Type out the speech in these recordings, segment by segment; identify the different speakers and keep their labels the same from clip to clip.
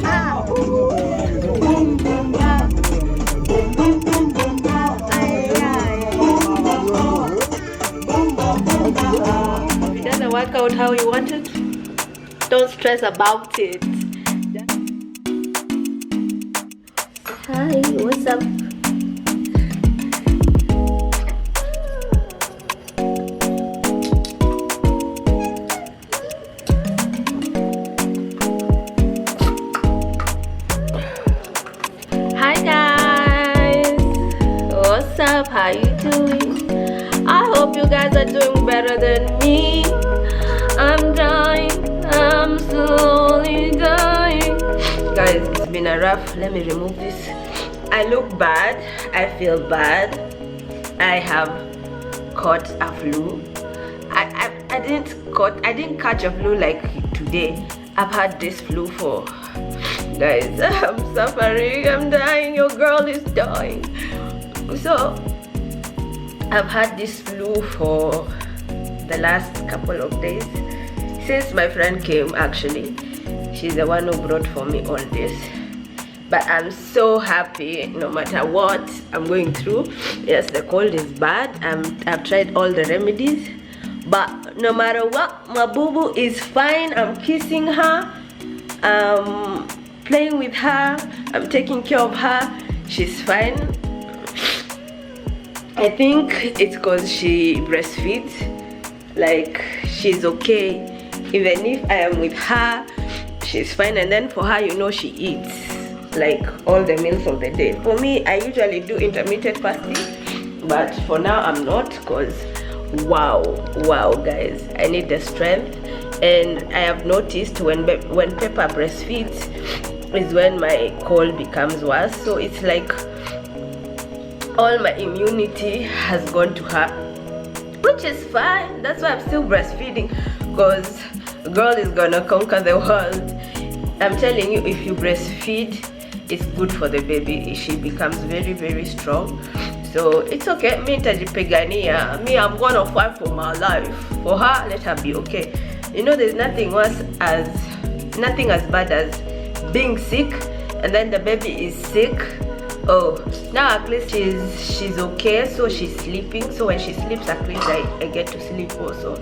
Speaker 1: Ah. Boom, boom, ah. Boom, boom, boom, boom, ah. Ay, ay. Boom, boom, boom, ah. If it doesn't work out how you want it, don't stress about it. Hi, what's up? Hi guys, what's up? How you doing? I hope you guys are doing better than me. I'm dying, I'm slowly dying. Guys, it's been a rough. Let me remove this. I look bad, I feel bad. I have caught a flu. I didn't catch a flu like today. I've had this flu for, guys, I'm suffering, I'm dying, your girl is dying. So I've had this flu for the last couple of days since my friend came. Actually, she's the one who brought for me all this, but I'm so happy no matter what I'm going through. Yes, the cold is bad. I've tried all the remedies, but no matter what, my boo-boo is fine. I'm kissing her, playing with her, I'm taking care of her. She's fine. I think it's because she breastfeeds. Like, she's okay. Even if I am with her, she's fine. And then for her, you know, she eats like all the meals of the day. For me, I usually do intermittent fasting, but for now I'm not, because wow guys, I need the strength. And I have noticed when Pepper breastfeeds is when my cold becomes worse. So it's like all my immunity has gone to her, which is fine. That's why I'm still breastfeeding, because girl is gonna conquer the world. I'm telling you, if you breastfeed, it's good for the baby. She becomes very, very strong. So it's okay. Me tajipigania. Me, I'm gonna fight for my life. For her, let her be okay. You know, there's nothing as bad as being sick and then the baby is sick. Oh, now at least she's okay, so she's sleeping. So when she sleeps, at least I get to sleep also.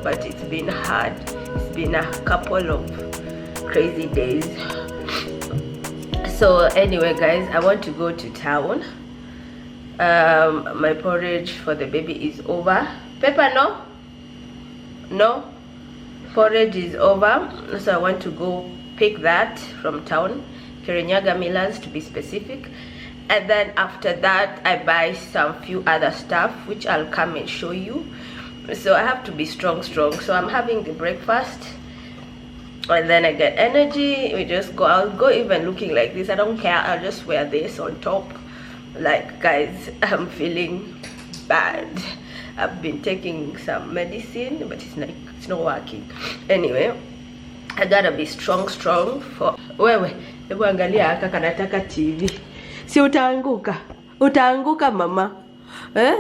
Speaker 1: But it's been hard. It's been a couple of crazy days. So anyway guys, I want to go to town. My porridge for the baby is over. Pepper, no, porridge is over. So I want to go pick that from town, Kirinyaga Millers to be specific. And then after that, I buy some few other stuff which I'll come and show you. So I have to be strong. So I'm having the breakfast, and then I get energy. We just go. I'll go even looking like this. I don't care. I'll just wear this on top. Like, guys, I'm feeling bad. I've been taking some medicine, but it's not working. Anyway, I gotta be strong for wewe. Hebu angalia haka kanataka TV. Si utaanguka mama.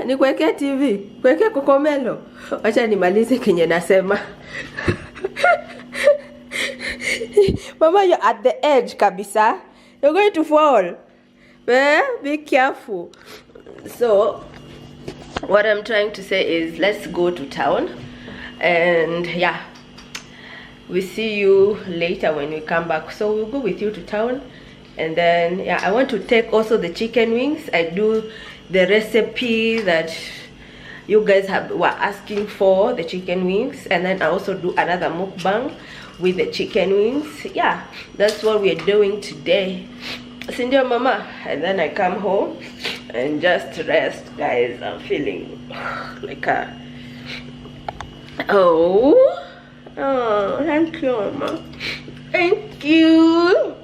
Speaker 1: Nikuwekea TV, kuwekea kokomelo. Acha nimalize kenye nasema. Mama, you're at the edge kabisa. You're going to fall. Be careful. So what I'm trying to say is, let's go to town, and yeah, we see you later when we come back. So we'll go with you to town, and then yeah, I want to take also the chicken wings. I do the recipe that you guys were asking for, the chicken wings, and then I also do another mukbang with the chicken wings. Yeah, that's what we're doing today. Sindio mama. And then I come home and just rest, guys. I'm feeling like a oh, thank you mama. Thank you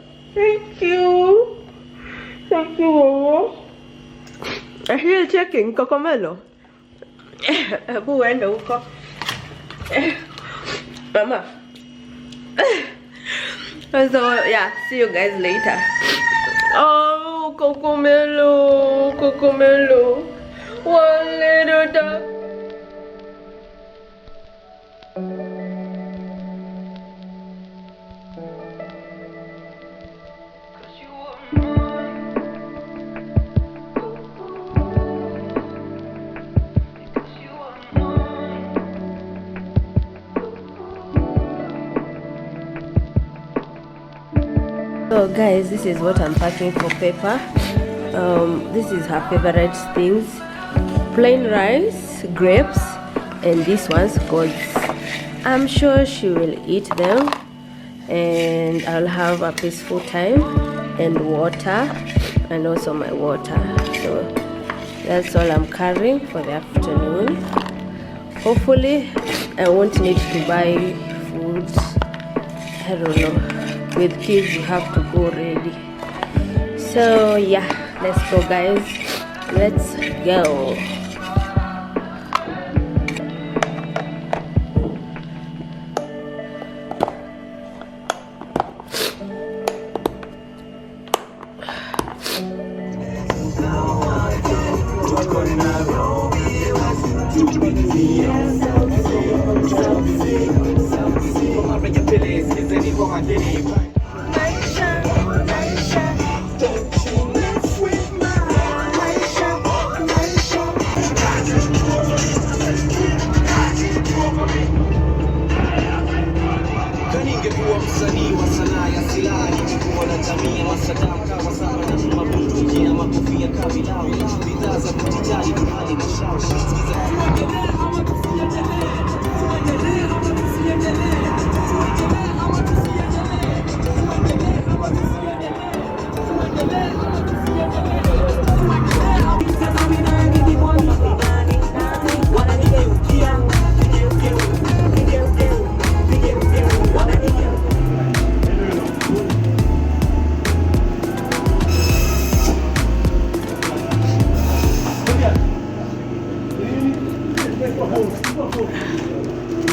Speaker 1: mama. I hear you checking Cocomelo. Who went over? Mama. So yeah, see you guys later. Oh, Cocomelo, one little dog. So guys, this is what I'm packing for Pepper. This is her favorite things: plain rice, grapes, and these ones, because I'm sure she will eat them, and I'll have a peaceful time, and water, and also my water. So that's all I'm carrying for the afternoon. Hopefully I won't need to buy food. I don't know, with kids you have to go ready. So yeah, let's go guys, let's go.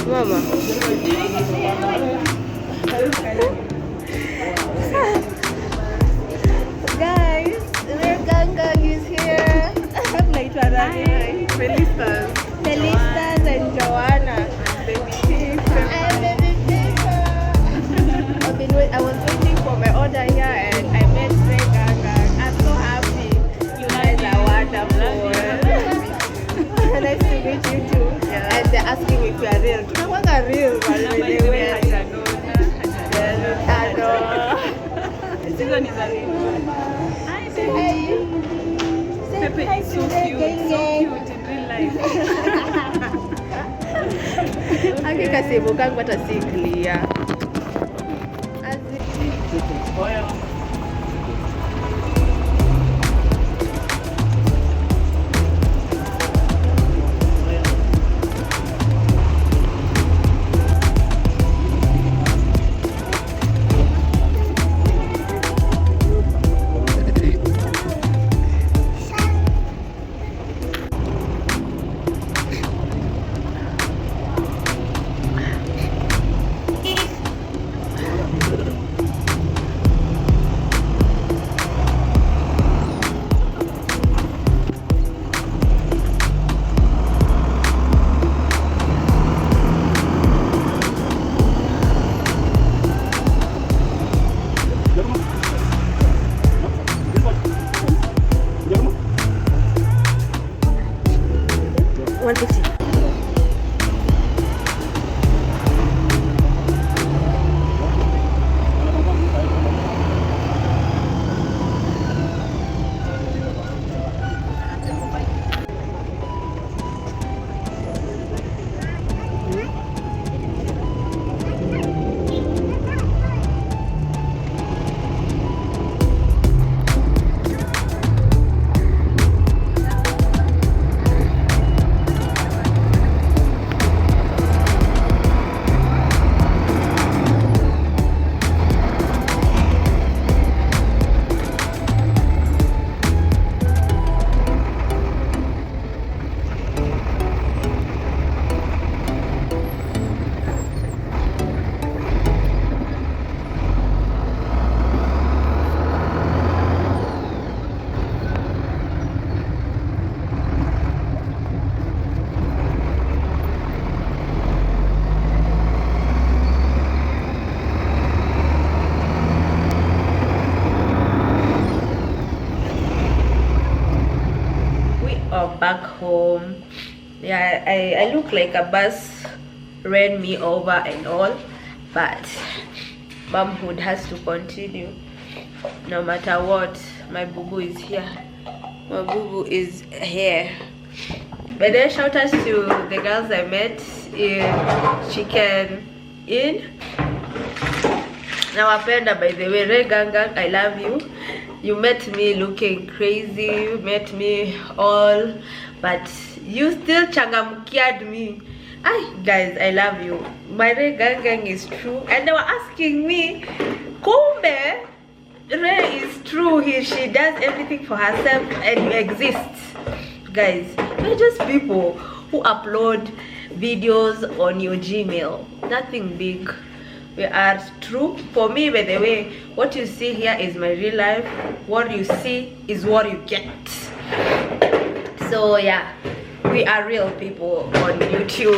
Speaker 1: Mama. Guys, their gang is here. Hi. Felistas and Joanna. I was waiting for my order here and I met their gang. I'm so happy. You guys are wonderful. Nice to meet you too. Yeah. And they're asking if we are real. Tunakwanga real, by the way. Say hi. Pepe is so cute in real life. Akikasimu kangu hata si clear. Back home. Yeah, I look like a bus ran me over and all, but momhood has to continue. No matter what, my boo-boo is here. My boo-boo is here. But then shout out to the girls I met in Chicken Inn. Now Apenda, by the way, Ray Gang Gang, I love you. You met me looking crazy, you met me all, but you still changamkiad me. Ay, guys, I love you. My Ray Gang Gang is true. And they were asking me, Kumbe, Ray is true. She does everything for herself and you exist. Guys, we're just people who upload videos on your Gmail. Nothing big. We are true. For me, by the way, what you see here is my real life. What you see is what you get. So yeah, we are real people on YouTube.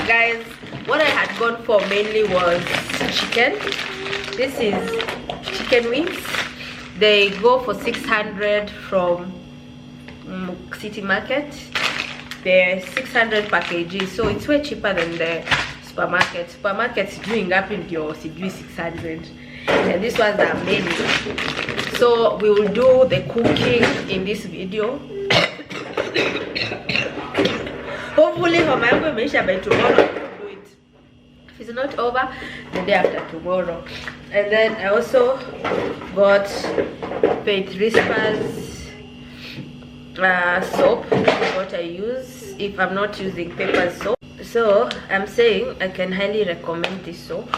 Speaker 1: Guys, what I had gone for mainly was chicken. This is chicken wings. They go for 600 from City Market. They're 600 per kg, so it's way cheaper than the supermarket. Supermarket's doing up in your 600, and this was the menu. So we will do the cooking in this video. Hopefully for my information by tomorrow I will do it. If it's not over, the day after tomorrow. And then I also got Faith Risper's soap. This is what I use if I'm not using paper soap. So I'm saying I can highly recommend this soap.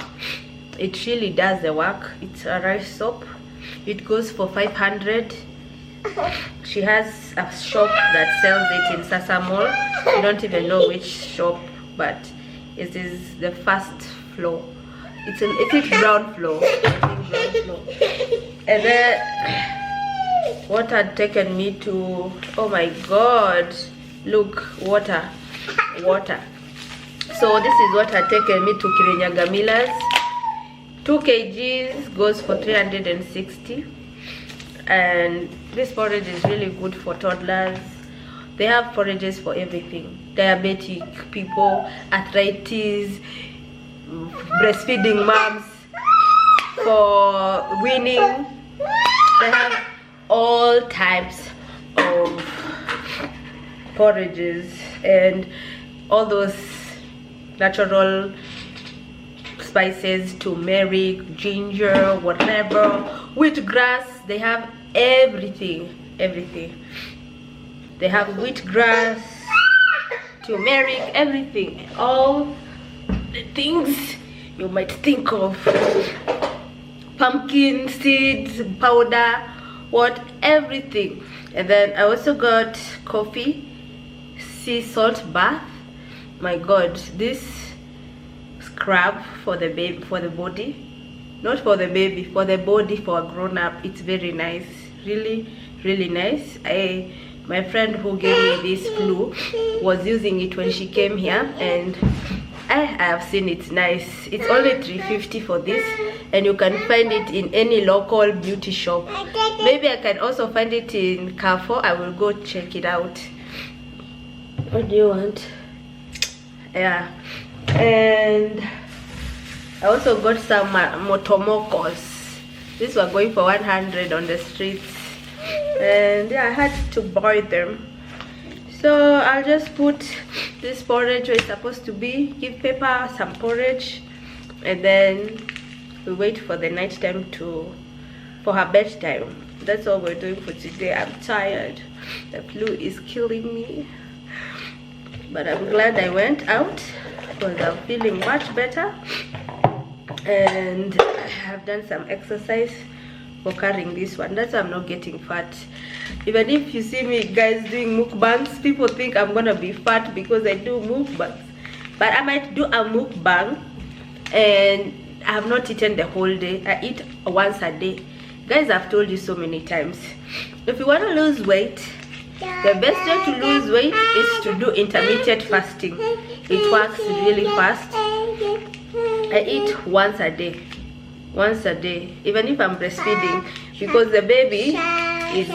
Speaker 1: It really does the work. It's a rice soap. It goes for 500. She has a shop that sells it in Sasa Mall. I don't even know which shop, but it is the first floor. It's ground floor. And then what had taken me to, oh my god, look, water. So this is what had taken me to Kirinyaga Millers. 2 kgs goes for 360. And this porridge is really good for toddlers. They have porridges for everything. Diabetic people, arthritis, breastfeeding moms, for weaning. They have all types of porridges and all those natural spices, turmeric, ginger, whatever, wheatgrass. They have everything. They have wheatgrass, turmeric, everything, all the things you might think of. Pumpkin seeds powder, everything. And then I also got coffee, sea salt bath. My god, this scrub for the baby, for the body, not for the baby, for the body, for a grown-up. It's very nice, really nice. My friend who gave me this flu was using it when she came here, and I have seen it's nice. It's only 350 for this, and you can find it in any local beauty shop. Maybe I can also find it in Carrefour. I will go check it out. What do you want? Yeah. And I also got some motomokos. These were going for 100 on the streets, and yeah, I had to buy them. So I'll just put this porridge where it's supposed to be, give Pepper some porridge, and then we wait for the night time for her bedtime. That's all we're doing for today. I'm tired. The flu is killing me, but I'm glad I went out because I'm feeling much better, and I have done some exercise for carrying this one. That's why I'm not getting fat. Even if you see me guys doing mukbangs, people think I'm gonna be fat because I do mukbangs, but I might do a mukbang and I have not eaten the whole day. I eat once a day. Guys, I've told you so many times, if you want to lose weight, the best way to lose weight is to do intermittent fasting. It works really fast. I eat once a day, even if I'm breastfeeding, because the baby is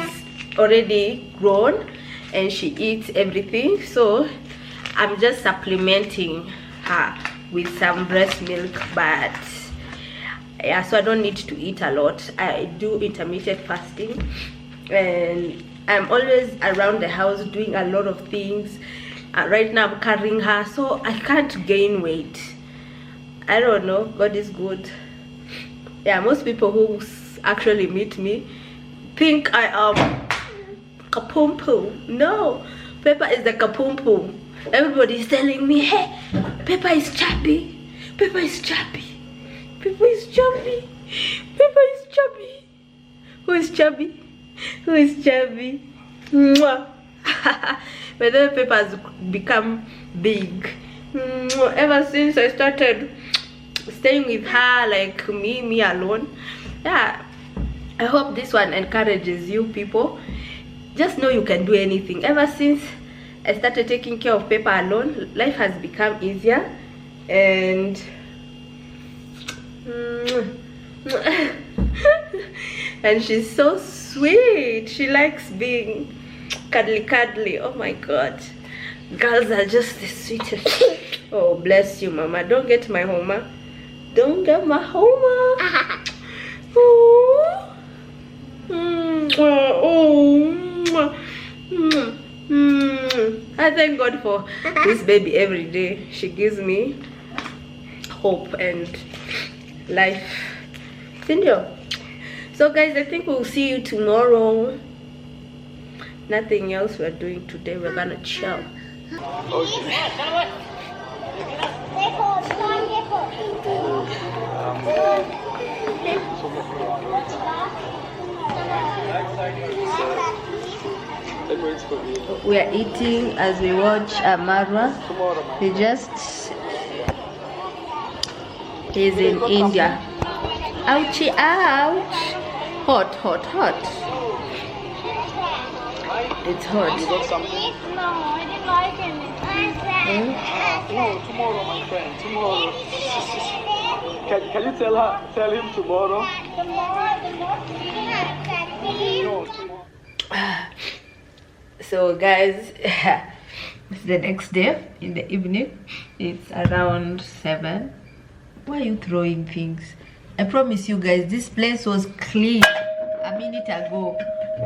Speaker 1: already grown and she eats everything. So I'm just supplementing her with some breast milk, but Yeah, so I don't need to eat a lot. I do intermittent fasting, and I'm always around the house doing a lot of things. Right now I'm carrying her, so I can't gain weight. I don't know, God is good. Yeah, most people who actually meet me think I am kapumpu. No, Peppa is the kapumpu. Everybody is telling me, hey, Peppa is chubby. Peppa is chubby. Peppa is chubby. Peppa is chubby. Who is chubby? Who is chubby? Mwah. But then Peppa has become big. Mwah. Ever since I started staying with her, like me alone. Yeah, I hope this one encourages you people. Just know you can do anything. Ever since I started taking care of Peppa alone, life has become easier. And and she's so sweet. She likes being cuddly. Oh my god, girls are just the sweetest. Oh, bless you, mama. Don't get my Homer. Don't get my Homer. Oh. I thank God for this baby every day. She gives me hope and life. So guys, I think we'll see you tomorrow. Nothing else we're doing today. We're gonna chill. We are eating as we watch Marwa. He's in India. Ouchie, ouch! Hot. It's hot.
Speaker 2: You got something?
Speaker 3: No, I didn't like anything.
Speaker 2: No, tomorrow, my friend. Tomorrow. Can you tell him tomorrow? No, tomorrow.
Speaker 1: So guys, it's the next day in the evening. It's around 7. Why are you throwing things? I promise you guys, this place was clean a minute ago.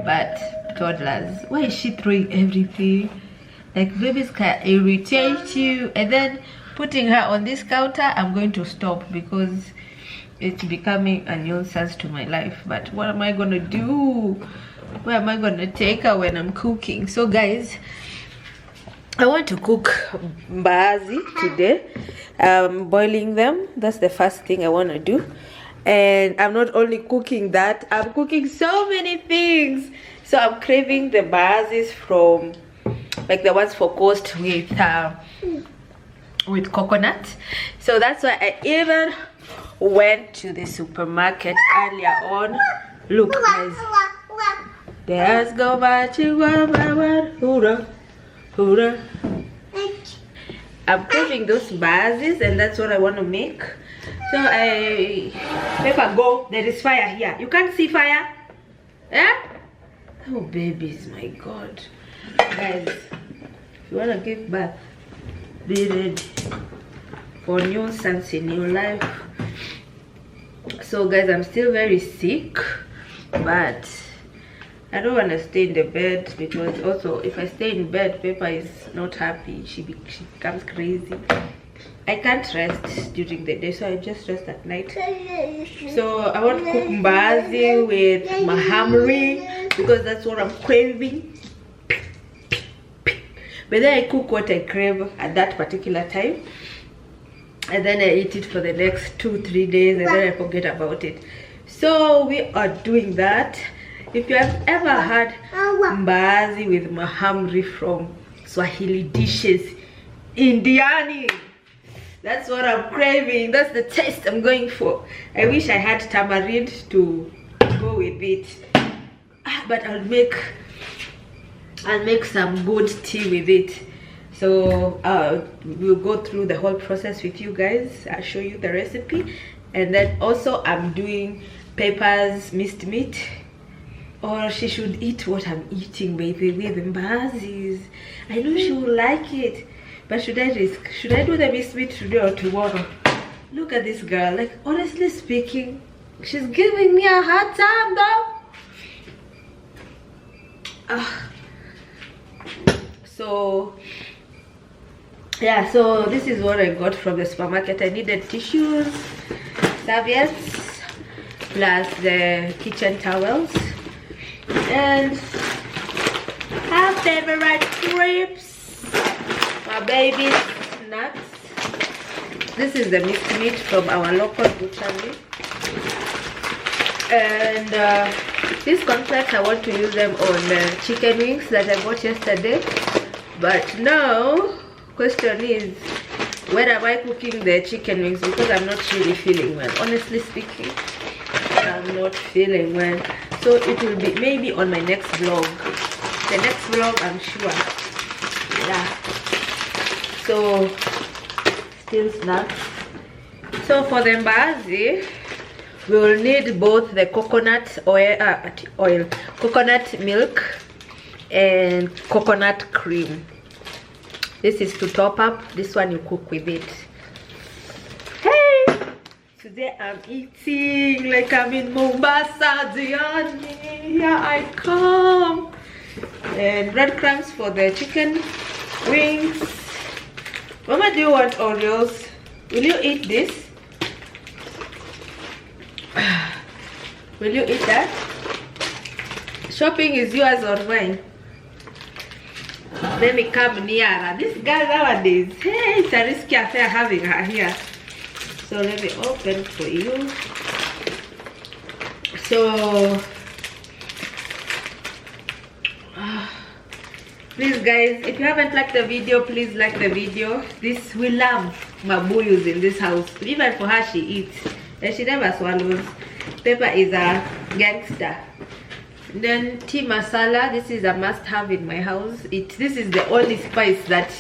Speaker 1: But toddlers, why is she throwing everything? Like, babies can irritate you. And then putting her on this counter, I'm going to stop because it's becoming a nuisance to my life. But what am I gonna do? Where am I gonna take her when I'm cooking? So guys, I want to cook mbaazi today. Boiling them, that's the first thing I want to do. And I'm not only cooking that, I'm cooking so many things. So I'm craving the bases from, like the ones for coast with coconut. So that's why I even went to the supermarket earlier on. Look guys, there's go back to hoorah, hoorah. I'm craving those bases, and that's what I want to make. So Peppa, go. There is fire here. You can't see fire? Yeah? Oh babies, my god. Guys, if you want to give birth, be ready for nuisance in your life. So guys, I'm still very sick, but I don't want to stay in the bed, because also if I stay in bed, Peppa is not happy. She becomes crazy. I can't rest during the day, so I just rest at night. So I want to cook mbaazi with mahamri, because that's what I'm craving. But then I cook what I crave at that particular time, and then I eat it for the next 2-3 days, and then I forget about it. So we are doing that. If you have ever had mbaazi with mahamri from Swahili dishes, Indiani, that's what I'm craving. That's the taste I'm going for. I wish I had tamarind to go with it, but I'll make some good tea with it. So we'll go through the whole process with you guys. I'll show you the recipe, and then also I'm doing Peppa's minced meat. Or she should eat what I'm eating, baby, with mbaazi. I know she will like it. But should I risk? Should I do the minced meat today or tomorrow? Look at this girl. Like, honestly speaking, She's giving me a hard time though. So yeah, so this is what I got from the supermarket. I needed tissues, serviettes, plus the kitchen towels, and her favorite crepes, my baby's nuts. This is the mixed meat from our local butchery. And these cornflakes, I want to use them on chicken wings that I bought yesterday. But now, question is, when am I cooking the chicken wings? Because I'm not really feeling well. Honestly speaking, I'm not feeling well. So it will be maybe on my next vlog. The next vlog, I'm sure. Yeah. So, still snacks. So for the mbazi, we will need both the coconut oil, coconut milk, and coconut cream. This is to top up. This one you cook with it. Hey, today I'm eating like I'm in Mombasa, Diani. Here I come. And breadcrumbs for the chicken wings. Mama, do you want Oreos? Will you eat this? Will you eat that? Shopping is yours or mine? Let me come nearer. This girl nowadays, hey, it's a risky affair having her here. So let me open for you. So please guys, if you haven't liked the video, please like the video. This, we love mabuyus in this house. Even for her, she eats and she never swallows. Pepper is a gangster. Then tea masala, this is a must-have in my house. This is the only spice that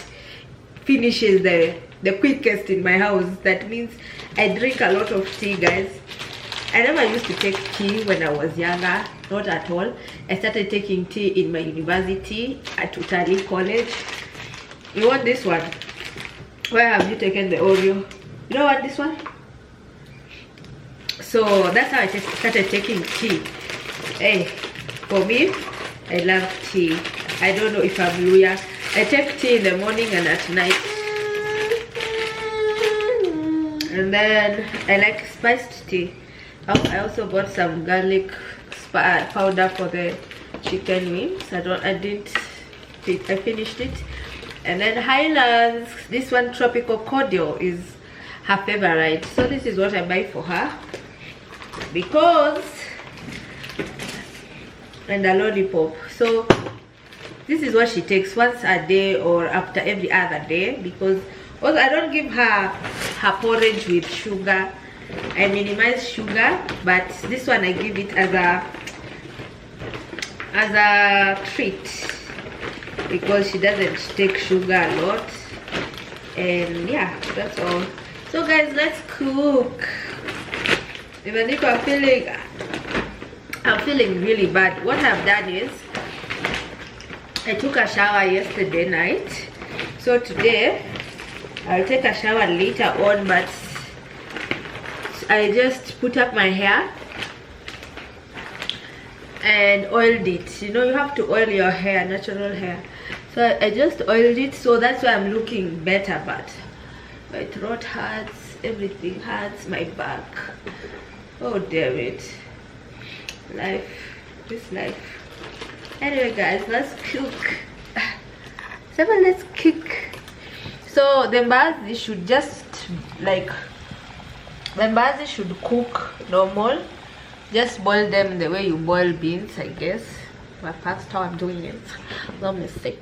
Speaker 1: finishes the quickest in my house. That means I drink a lot of tea, guys. I never used to take tea when I was younger, not at all. I started taking tea in my university at Utali College. You want this one? Where have you taken the Oreo? You don't want this one? So that's how I started taking tea. Hey, for me, I love tea. I don't know if I'm Luya. I take tea in the morning and at night. And then I like spiced tea. I also bought some garlic powder for the chicken wings. I finished it. And then Highlands, this one tropical cordial is her favorite. So this is what I buy for her. Because, and a lollipop. So this is what she takes once a day or after every other day. Because also I don't give her porridge with sugar. I minimize sugar, but this one I give it as a treat because she doesn't take sugar a lot. And yeah, that's all. So guys, let's cook. Even if I'm feeling really bad, what I've done is I took a shower yesterday night. So today I'll take a shower later on, but I just put up my hair and oiled it. You know, you have to oil your hair, natural hair. So I just oiled it, so that's why I'm looking better. But my throat hurts, everything hurts, my back. Oh damn it, life, this life. Anyway guys, let's cook. Let's cook. So the mbazi should just like, the mbazi should cook normal. Just boil them the way you boil beans, I guess. But that's how I'm doing it. Let me see.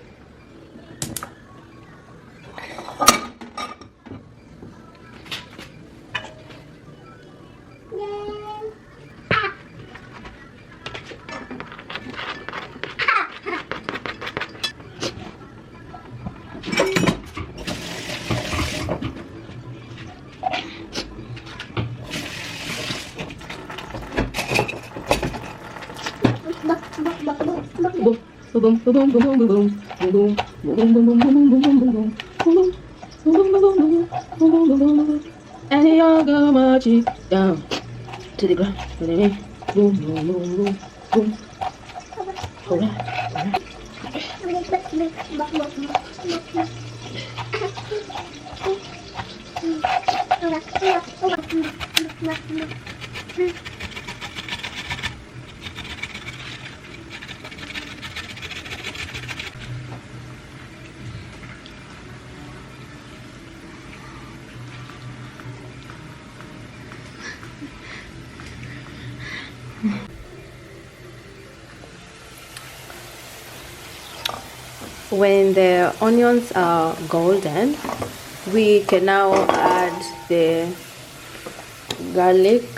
Speaker 1: And y'all got my cheek down. to the ground. Boom, boom, boom, boom, boom. Hold on. When the onions are golden, we can now add the garlic.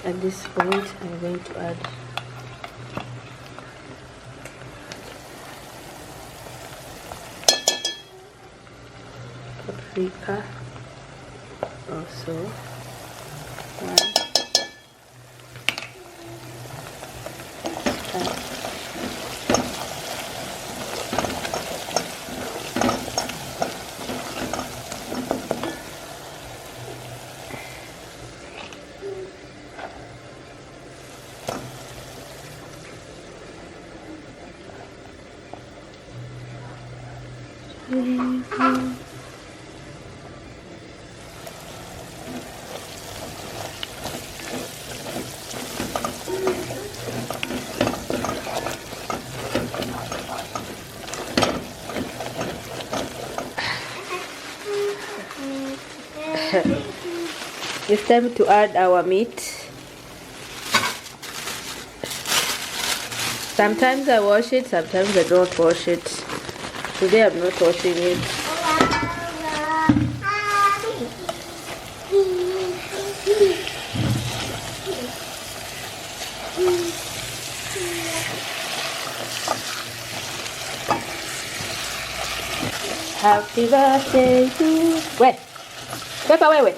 Speaker 1: At this point, I'm going to add paprika also. It's time to add our meat. Sometimes I wash it, sometimes I don't wash it. Today I'm not washing it. Happy birthday to you. Wait. Pepper, wait.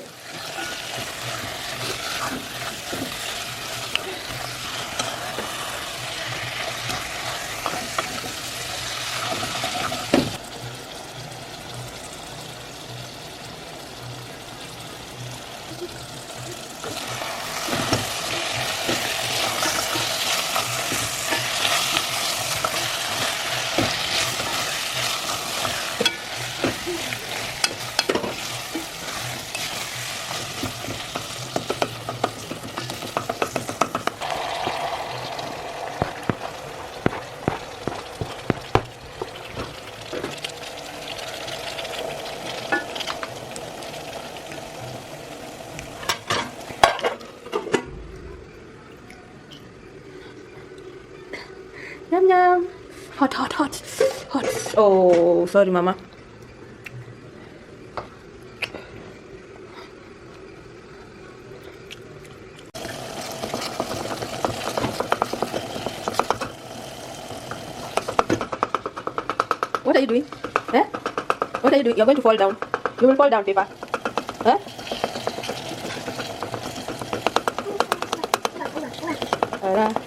Speaker 1: Yum yum. Hot, hot, hot, hot. Oh, sorry, Mama. What are you doing? Eh? What are you doing? You're going to fall down. You will fall down, Peppa. Huh? Alright.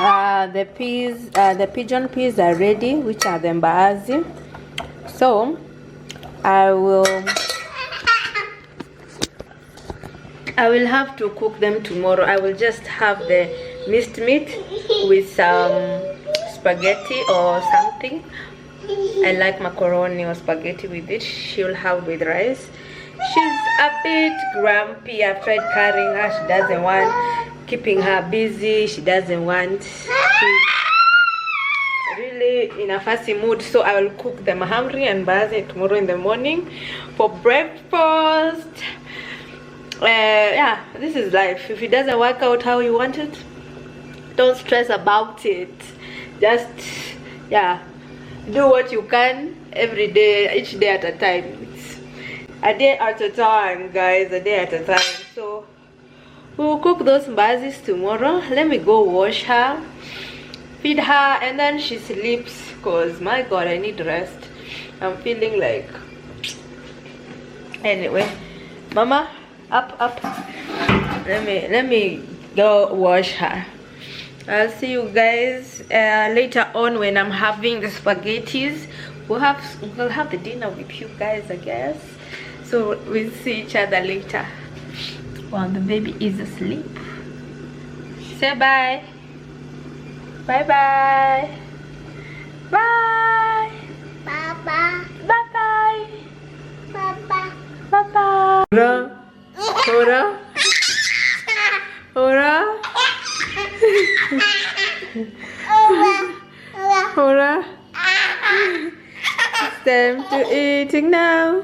Speaker 4: The peas, the pigeon peas are ready, which are the mbaazi. So I will have to cook them tomorrow. I will just have the minced meat with some spaghetti or something. I like macaroni or spaghetti with it. She'll have with rice. She's a bit grumpy. I've tried carrying her. She doesn't want. Keeping her busy. She doesn't want. She's really in a fussy mood. So I will cook them hungry and mbaazi tomorrow in the morning for breakfast. Yeah, this is life. If it doesn't work out how you want it, don't stress about it. Just, yeah, do what you can every day, each day at a time. It's a day at a time, guys, a day at a time. So we'll cook those mbazis tomorrow. Let me go wash her, feed her, and then she sleeps, because my god, I need rest. I'm feeling like, anyway, mama, up. Let me go wash her. I'll see you guys later on when I'm having the spaghettis. We'll have the dinner with you guys, I guess. So we'll see each other later while the baby is asleep. Say bye. Bye. Bye. Bye. Ora. It's time to eating now.